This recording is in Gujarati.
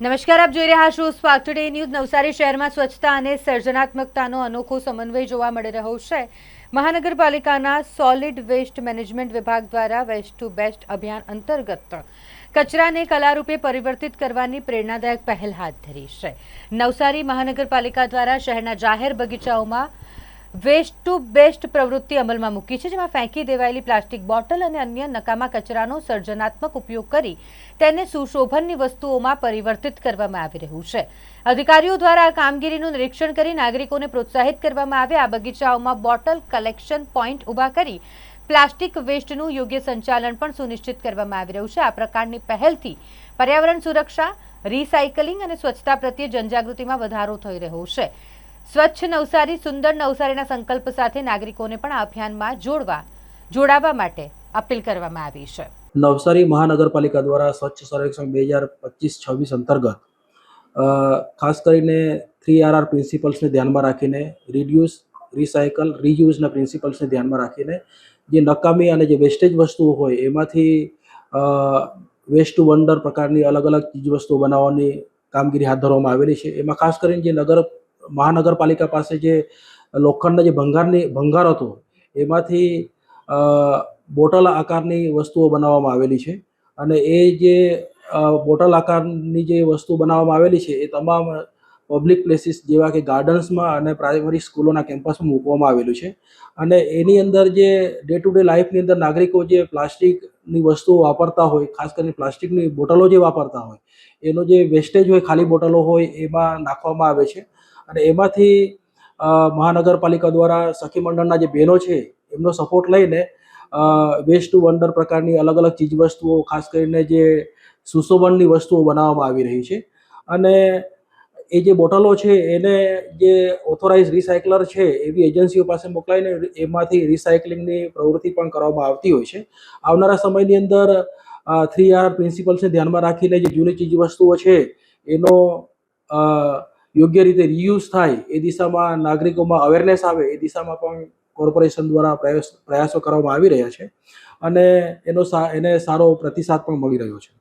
નમસ્કાર, આપ જોઈ રહ્યા છો સ્પાર્ક ટુડે ન્યૂઝ। નવસારી શહેરમાં સ્વચ્છતા અને સર્જનાત્મકતાનો અનોખો સમન્વય જોવા મળી રહ્યો છે। મહાનગરપાલિકાના સોલિડ વેસ્ટ મેનેજમેન્ટ વિભાગ દ્વારા વેસ્ટ ટુ બેસ્ટ અભિયાન અંતર્ગત કચરાને કલારૂપે પરિવર્તિત કરવાની પ્રેરણાદાયક પહેલ હાથ ધરી છે। નવસારી મહાનગરપાલિકા દ્વારા શહેરના જાહેર બગીચાઓમાં વેસ્ટ ટુ બેસ્ટ પ્રવૃત્તિ અમલમાં મૂકી છે, જેમાં ફેંકી દેવાયેલી પ્લાસ્ટિક બોટલ અને અન્ય નકામા કચરાનો સર્જનાત્મક ઉપયોગ કરી તેને સુશોભનની વસ્તુઓમાં પરિવર્તિત કરવામાં આવી રહ્યું છે। અધિકારીઓ દ્વારા આ કામગીરીનું નિરીક્ષણ કરી નાગરિકોને પ્રોત્સાહિત કરવામાં આવે। આ બગીચાઓમાં બોટલ કલેક્શન પોઈન્ટ ઊભા કરી પ્લાસ્ટિક વેસ્ટનું યોગ્ય સંચાલન પણ સુનિશ્ચિત કરવામાં આવી રહ્યું છે। આ પ્રકારની પહેલથી પર્યાવરણ સુરક્ષા, રિસાયકલિંગ અને સ્વચ્છતા પ્રત્યે જનજાગૃતિમાં વધારો થઈ રહ્યો છે। સ્વચ્છ નવસારી સુંદર નવસારીના સંકલ્પ સાથે નાગરિકોને પણ આ અભિયાનમાં જોડાવા માટે અપીલ કરવામાં આવી છે। નવસારી મહાનગરપાલિકા દ્વારા સ્વચ્છ સર્વેક્ષણ 2025-26 અંતર્ગત ખાસ કરીને 3RR પ્રિન્સિપલ્સને ધ્યાનમાં રાખીને રીડ્યુસ, રિસાયકલ, રીયુઝના પ્રિન્સિપલ્સને ધ્યાનમાં રાખીને જે નકામી અને જે વેસ્ટેજ વસ્તુઓ હોય એમાંથી વેસ્ટ ટુ વન્ડર પ્રકારની અલગ અલગ ચીજવસ્તુઓ બનાવવાની કામગીરી હાથ ધરવામાં આવેલી છે। એમાં ખાસ કરીને જે મહાનગરપાલિકા પાસે જે લોખંડના જે ભંગાર હતો એમાંથી બોટલ આકારની વસ્તુઓ બનાવવામાં આવેલી છે અને એ જે બોટલ આકારની જે વસ્તુ બનાવવામાં આવેલી છે એ તમામ પબ્લિક પ્લેસીસ જેવા કે ગાર્ડન્સમાં અને પ્રાઇમરી સ્કૂલોના કેમ્પસમાં મૂકવામાં આવેલું છે અને એની અંદર જે ડે ટુ ડે લાઈફની અંદર નાગરિકો જે પ્લાસ્ટિકની વસ્તુઓ વાપરતા હોય, ખાસ કરીને પ્લાસ્ટિકની બોટલો જે વાપરતા હોય એનો જે વેસ્ટેજ હોય, ખાલી બોટલો હોય એમાં નાખવામાં આવે છે અને એમાંથી મહાનગરપાલિકા દ્વારા સખી મંડળના જે બહેનો છે એમનો સપોર્ટ લઈને વેસ્ટ ટુ વન્ડર પ્રકારની અલગ અલગ ચીજવસ્તુઓ, ખાસ કરીને જે સુશોભનની વસ્તુઓ બનાવવામાં આવી રહી છે અને એ જે બોટલો છે એને જે ઓથોરાઇઝ રિસાયકલર છે એવી એજન્સીઓ પાસે મોકલાઈને એમાંથી રિસાયકલિંગની પ્રવૃત્તિ પણ કરવામાં આવતી હોય છે। આવનારા સમયની અંદર 3RR પ્રિન્સિપલ્સને ધ્યાનમાં રાખીને જે જૂની ચીજવસ્તુઓ છે એનો યોગ્ય રીતે રીયુઝ થાય એ દિશામાં નાગરિકોમાં અવેરનેસ આવે એ દિશામાં પણ કોર્પોરેશન દ્વારા પ્રયાસો કરવામાં આવી રહ્યા છે અને એને સારો પ્રતિસાદ પણ મળી રહ્યો છે।